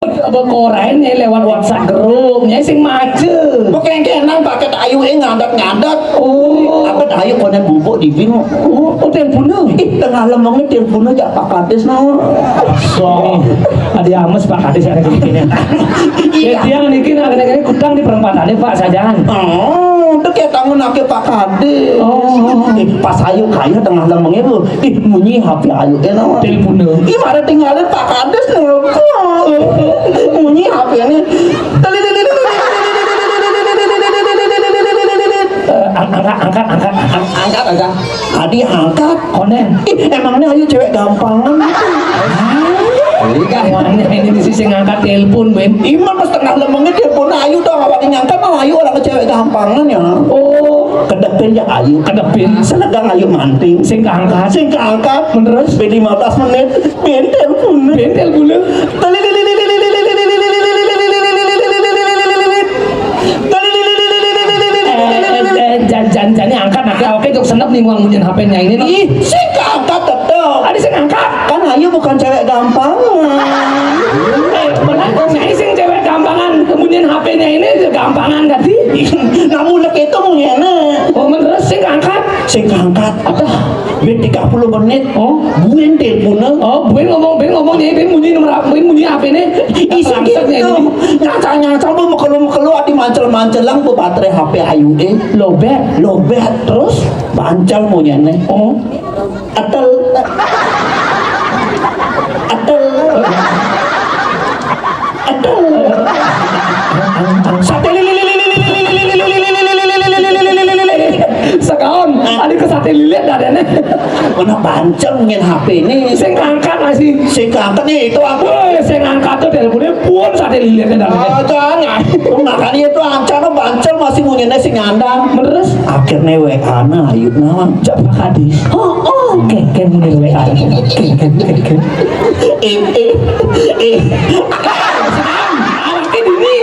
Korain lewat WhatsApp grupnya sing maju. Bukan kenan paket ayu ngadat-ngadat. Oh, Apa ayu konen bubuk di vino. oh teleponnya. Tengah lemongnya teleponnya jak Pak Kades naon. So, ada ames Pak Kades ada gini. Iya. Dia niki nak kutang di perempatan Pak Sajan. Oh, itu kayak tangan nake Pak Kades. Oh. Pas ayu kaya tengah lemongnya tuh, bunyi HP ayu naon. Teleponnya. Gimana tinggalin Pak Kades nelpon. Bunyi HP-nya. Angkat. Adi angkat. Konen. Emangnya ayu cewek gampangan. Kawannya ini di sisi ngangkat telepon Ben. Iman pas tengah lemengnya telepon ayu tau gak nyangka mah ayu orang cewek gampangan ya. Oh, Kedepin ya ayu. kedepin. Selegang ayu manting. Sing keangkat. Sing keangkat. Terus? 15 menit. Ben telepon. Ben teleponnya. Jangan angkat nak oke jok senep nih uang munyen HP-nya ini. Ih, sing keangkat tetep. Ada sing angkat. Kan ayu bukan cewek gampangan. Benar kok saya sing cewek gampangan. Kemudian HP-nya ini gampangan tadi. Namun lek itu mungkin Oh, terus sing angkat. sing keangkat. Apa? Ben 30 menit. Oh, Buen teleponnya. oh, Ben ngomong nih, Ben bunyi nomor Ben bunyi HP-nya. Isi gitu. Nyata lu mekelu adi mancel-mancelang bu baterai HP ayu lobet terus bancal monyene. Oh, Atel sekaon. Ada ke sate lilit dadane. mana bancal ngin HP ini Sing angkat masih. sing keangkat nih itu aku. Woi, sing angkat tuh teleponnya pun sate lilitnya dadane. Jangan. Makanya itu ancana bancal masih monyene sing ngandang. Terus Akhirnya WA na ayu nawan. coba kadis. Oh, keken mulai WA. Keken. Awake dini.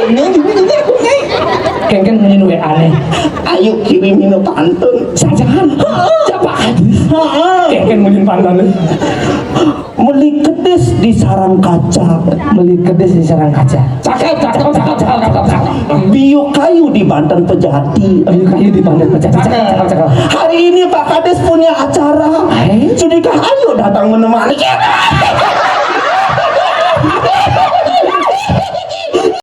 Keken mulai WA nih. Ayo kirim minum pantun. Jangan. Coba kadis. Keken mulai pantun. Meli kedes di sarang kaca, Beli kedes di sarang kaca. Cakep. biu kayu di Banten Pejati. Kayu di pandang kaca. Cakep. Hari ini Pak Kades punya acara. Sudikah ayo datang menemani?